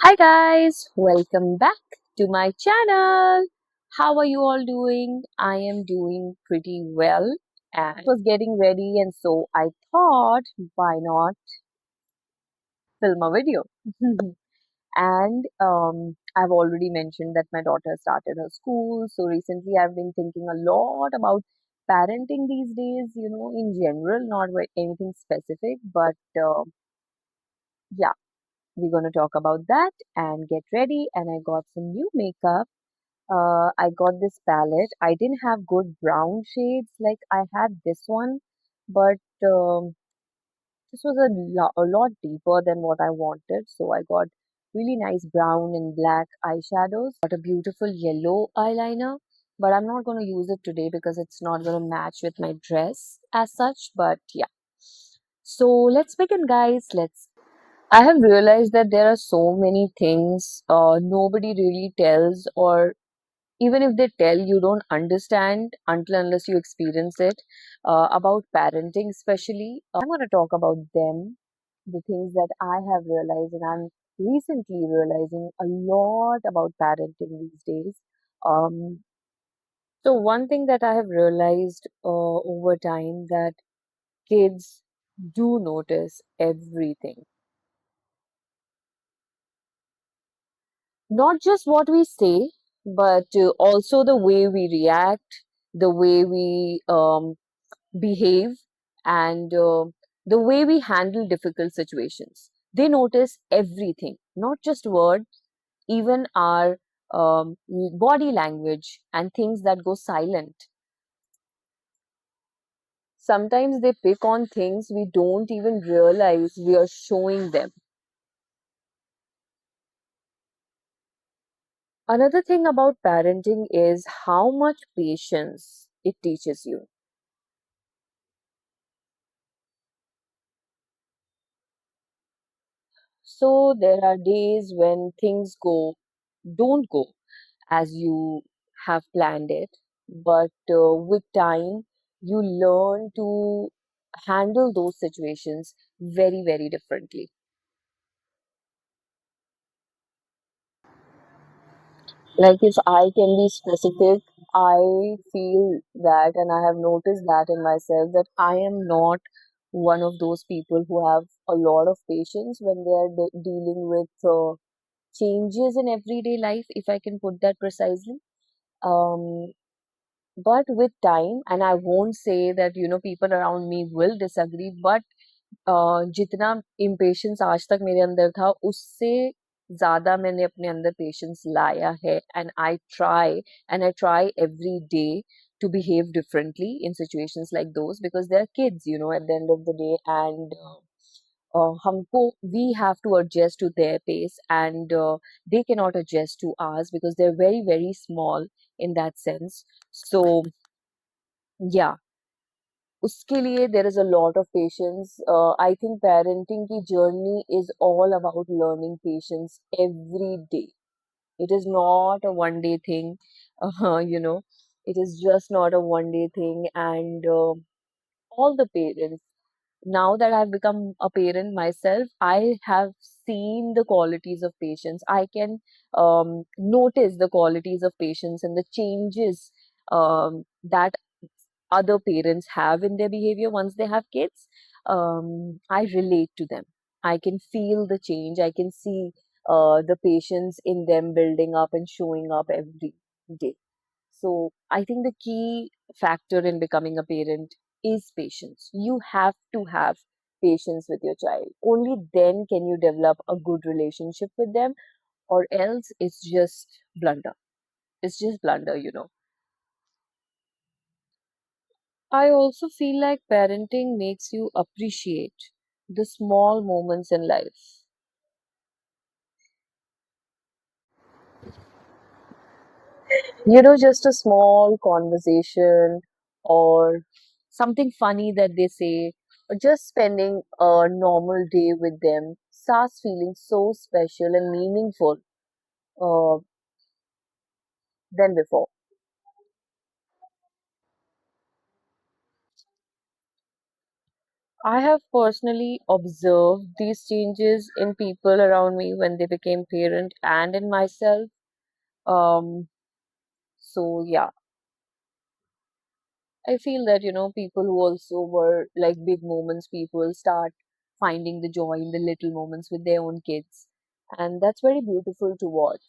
Hi guys, welcome back to my channel. How are you all doing? I am doing pretty well and was getting ready, and so I thought why not film a video. And I've already mentioned that my daughter started her school, so recently I've been thinking a lot about parenting these days, in general, not anything specific, but yeah, we're going to talk about that and get ready. And I got some new makeup. I got this palette. I didn't have good brown shades like I had this one, but this was a lot deeper than what I wanted. So I got really nice brown and black eyeshadows. Got a beautiful yellow eyeliner, but I'm not going to use it today because it's not going to match with my dress as such. But yeah, so let's begin, guys. I have realized that there are so many things nobody really tells, or even if they tell, you don't understand until unless you experience it, about parenting especially. I'm going to talk about them, the things that I have realized, and I'm recently realizing a lot about parenting these days. Um, so one thing that I have realized over time, that kids do notice everything, not just what we say, but also the way we react, the way we behave, and the way we handle difficult situations. They notice everything, not just words, even our body language and things that go silent. Sometimes they pick on things we don't even realize we are showing them. Another thing about parenting is how much patience it teaches you. So there are days when things don't go as you have planned it, but with time, you learn to handle those situations very, very differently. Like, if I can be specific, I feel that, and I have noticed that in myself, that I am not one of those people who have a lot of patience when they are dealing with changes in everyday life, if I can put that precisely. Um, but with time, and I won't say that, people around me will disagree, but जितना impatience आज तक मेरे अंदर था, उससे ज़्यादा मैंने अपने अंदर patience लाया है, and I try every day to behave differently in situations like those, because they're kids, at the end of the day, and हमको we have to adjust to their pace, and they cannot adjust to ours because they're very, very small in that sense. So yeah, उसके लिए there is a lot of patience. I think parenting की journey is all about learning patience every day. It is not a one day thing. uh, you know it is just not a one day thing, and all the parents, now that I've become a parent myself, I have seen the qualities of patience. I can notice the qualities of patience and the changes that other parents have in their behavior once they have kids. I relate to them. I can feel the change. I can see the patience in them building up and showing up every day. So I think the key factor in becoming a parent is patience. You have to have patience with your child. Only then can you develop a good relationship with them, or else it's just blunder. It's just blunder. I also feel like parenting makes you appreciate the small moments in life. Just a small conversation, or something funny that they say, or just spending a normal day with them starts feeling so special and meaningful uh, than before. I have personally observed these changes in people around me when they became parent and in myself. Um, so yeah, I feel that, people who also were like big moments, people start finding the joy in the little moments with their own kids. And that's very beautiful to watch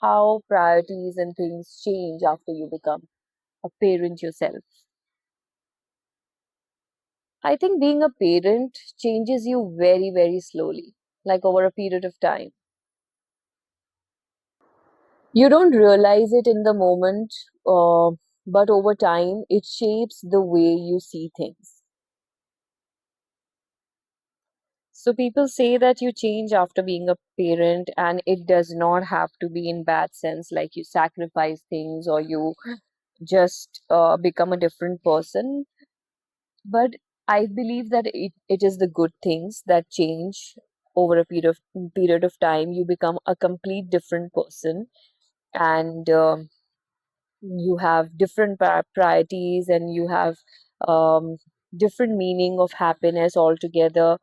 how priorities and things change after you become a parent yourself. I think being a parent changes you very, very slowly, like over a period of time. You don't realize it in the moment, but over time, it shapes the way you see things. So people say that you change after being a parent, and it does not have to be in bad sense, like you sacrifice things or you just become a different person. But I believe that it is the good things that change over a period of time. You become a complete different person, and you have different priorities, and you have um, different meaning of happiness altogether,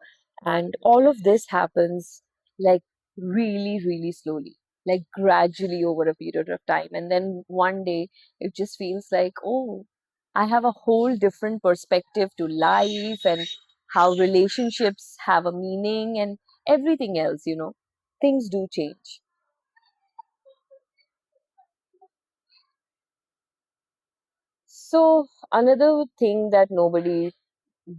and all of this happens like really, really slowly, like gradually over a period of time, and then one day it just feels like, oh, I have a whole different perspective to life, and how relationships have a meaning, and everything else, things do change. So another thing that nobody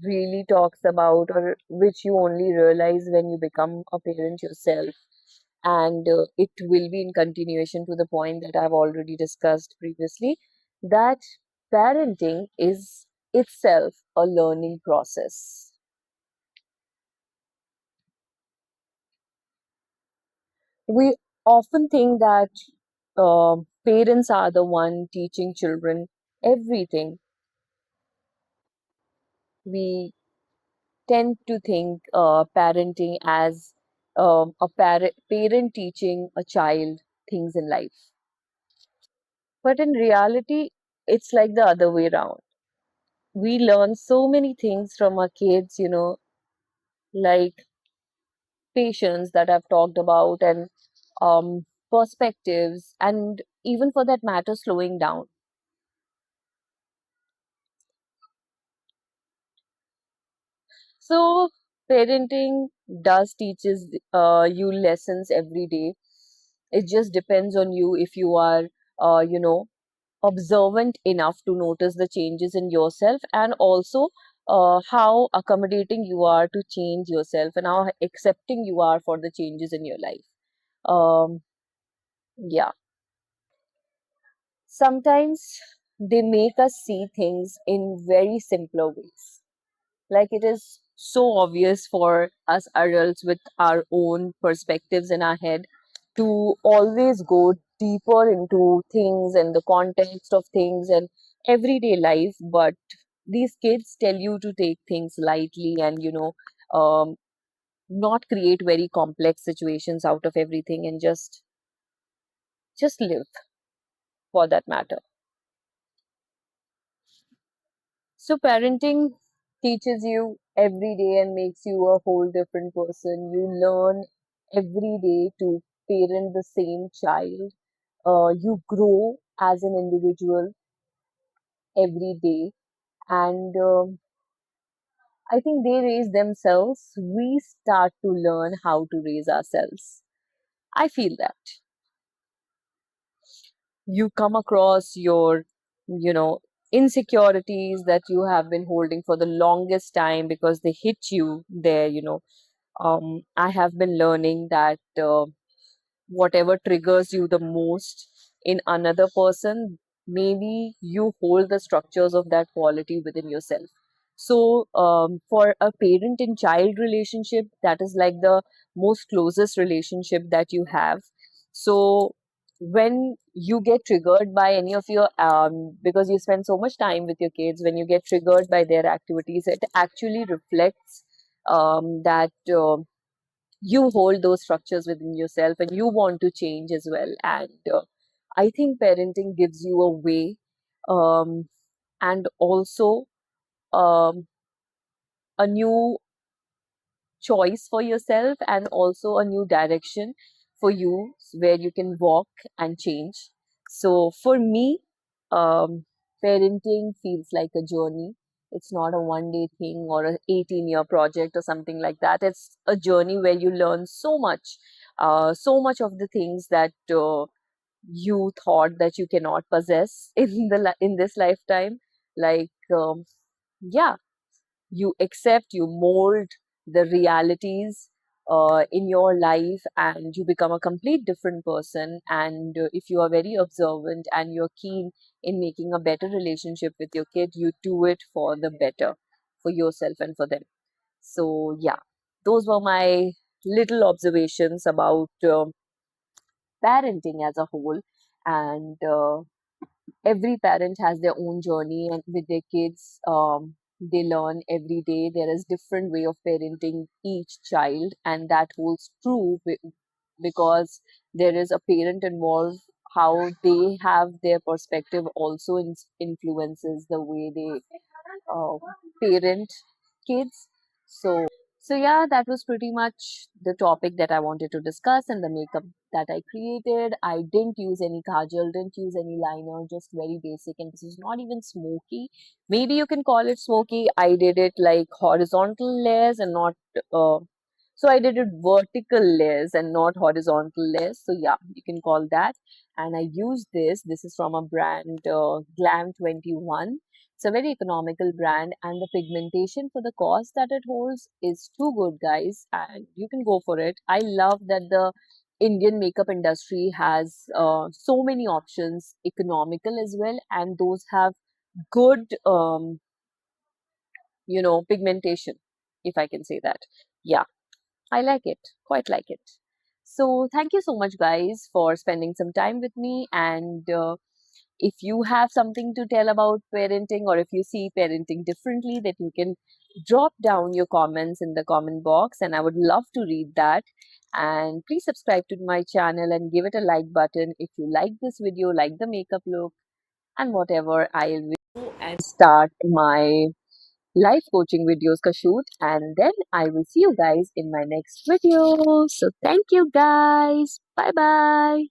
really talks about, or which you only realize when you become a parent yourself, and it will be in continuation to the point that I've already discussed previously, that parenting is itself a learning process. We often think that parents are the one teaching children everything. We tend to think parenting as a parent teaching a child things in life. But in reality, it's like the other way around. We learn so many things from our kids, like patience that I've talked about, and perspectives, and even for that matter, slowing down. So, parenting does teaches you lessons every day. It just depends on you if you are, observant enough to notice the changes in yourself, and also how accommodating you are to change yourself, and how accepting you are for the changes in your life. Um, yeah, sometimes they make us see things in very simpler ways. Like it is so obvious for us adults with our own perspectives in our head to always go deeper into things and the context of things and everyday life. But these kids tell you to take things lightly, and, not create very complex situations out of everything, and just live for that matter. So parenting teaches you every day and makes you a whole different person. You learn every day to parent the same child. You grow as an individual every day, and I think they raise themselves. We start to learn how to raise ourselves. I feel that you come across your, you know, insecurities that you have been holding for the longest time because they hit you there. I have been learning that whatever triggers you the most in another person, maybe you hold the structures of that quality within yourself. So, for a parent and child relationship, that is like the most closest relationship that you have. So, when you get triggered by any of your, because you spend so much time with your kids, when you get triggered by their activities, it actually reflects that. You hold those structures within yourself and you want to change as well, and I think parenting gives you a way, and also, um, a new choice for yourself and also a new direction for you where you can walk and change. So for me, parenting feels like a journey. It's not a one day thing or an 18-year project or something like that. It's a journey where you learn so much of the things that you thought that you cannot possess in in this lifetime. Like, yeah, you accept, you mold the realities in your life, and you become a complete different person. And if you are very observant and you're keen in making a better relationship with your kid, you do it for the better, for yourself and for them. So, yeah, those were my little observations about parenting as a whole. And every parent has their own journey and with their kids. They learn every day. There is different way of parenting each child, and that holds true because there is a parent involved. How they have their perspective also influences the way they uh, parent kids. So yeah, that was pretty much the topic that I wanted to discuss, and the makeup that I created. I didn't use any kajal, didn't use any liner, just very basic, and this is not even smoky. Maybe you can call it smoky. I did it like horizontal layers and not uh, so I did it vertical layers and not horizontal layers. So yeah, you can call that. And I used this. This is from a brand Glam 21. It's a very economical brand, and the pigmentation for the cost that it holds is too good, guys. And you can go for it. I love that the Indian makeup industry has so many options, economical as well, and those have good, pigmentation, if I can say that. Yeah, I like it, quite like it. So, thank you so much, guys, for spending some time with me. And if you have something to tell about parenting, or if you see parenting differently, that you can drop down your comments in the comment box, and I would love to read that. And please subscribe to my channel and give it a like button if you like this video, like the makeup look, and whatever. I'll go and start my live coaching videos ka shoot, and then I will see you guys in my next video. So thank you guys. Bye bye.